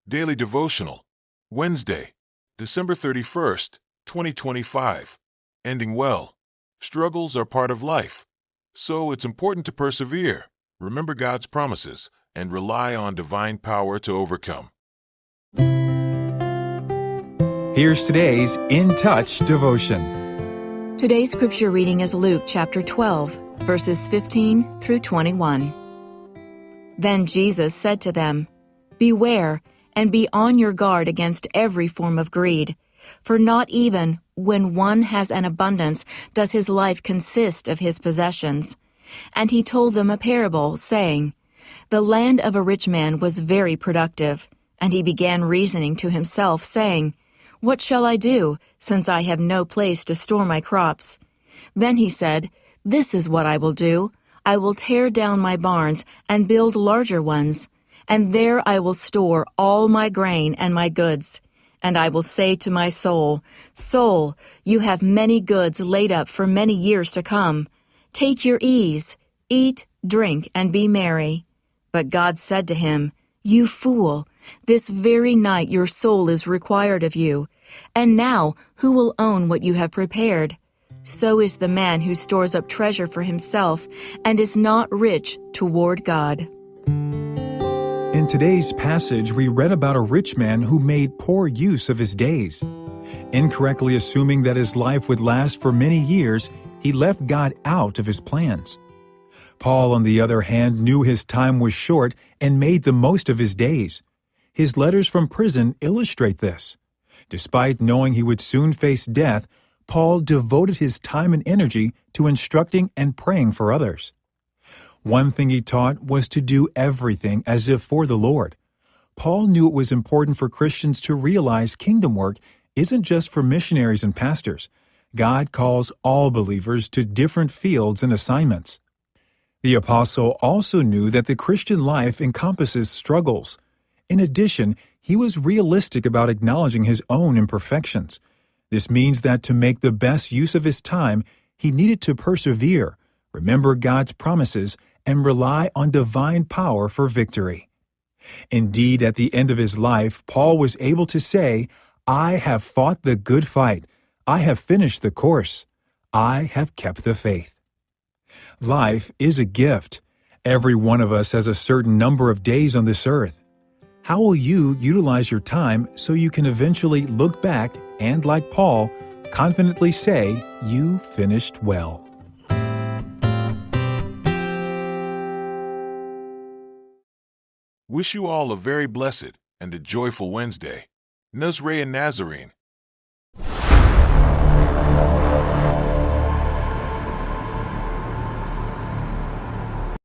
Daily Devotional, Wednesday, December 31st, 2025. Ending well. Struggles are part of life, so it's important to persevere, remember God's promises, and rely on divine power to overcome. Here's today's In Touch devotion. Today's scripture reading is Luke chapter 12, verses 15 through 21. Then Jesus said to them, "Beware and be on your guard against every form of greed, for not even when one has an abundance does his life consist of his possessions." And he told them a parable, saying, "The land of a rich man was very productive, and he began reasoning to himself, saying, 'What shall I do, since I have no place to store my crops?' Then he said, 'This is what I will do. I will tear down my barns and build larger ones, and there I will store all my grain and my goods. And I will say to my soul, Soul, you have many goods laid up for many years to come. Take your ease, eat, drink, and be merry.' But God said to him, 'You fool, this very night your soul is required of you. And now who will own what you have prepared? So is the man who stores up treasure for himself and is not rich toward God." In today's passage, we read about a rich man who made poor use of his days. Incorrectly assuming that his life would last for many years, he left God out of his plans. Paul, on the other hand, knew his time was short and made the most of his days. His letters from prison illustrate this. Despite knowing he would soon face death, Paul devoted his time and energy to instructing and praying for others. One thing he taught was to do everything as if for the Lord. Paul knew it was important for Christians to realize kingdom work isn't just for missionaries and pastors. God calls all believers to different fields and assignments. The apostle also knew that the Christian life encompasses struggles. In addition, he was realistic about acknowledging his own imperfections. This means that to make the best use of his time, he needed to persevere, remember God's promises, and rely on divine power for victory. Indeed, at the end of his life, Paul was able to say, "I have fought the good fight. I have finished the course. I have kept the faith." Life is a gift. Every one of us has a certain number of days on this earth. How will you utilize your time so you can eventually look back and, like Paul, confidently say, "You finished well"? Wish you all a very blessed and a joyful Wednesday. Nusray and Nazarene,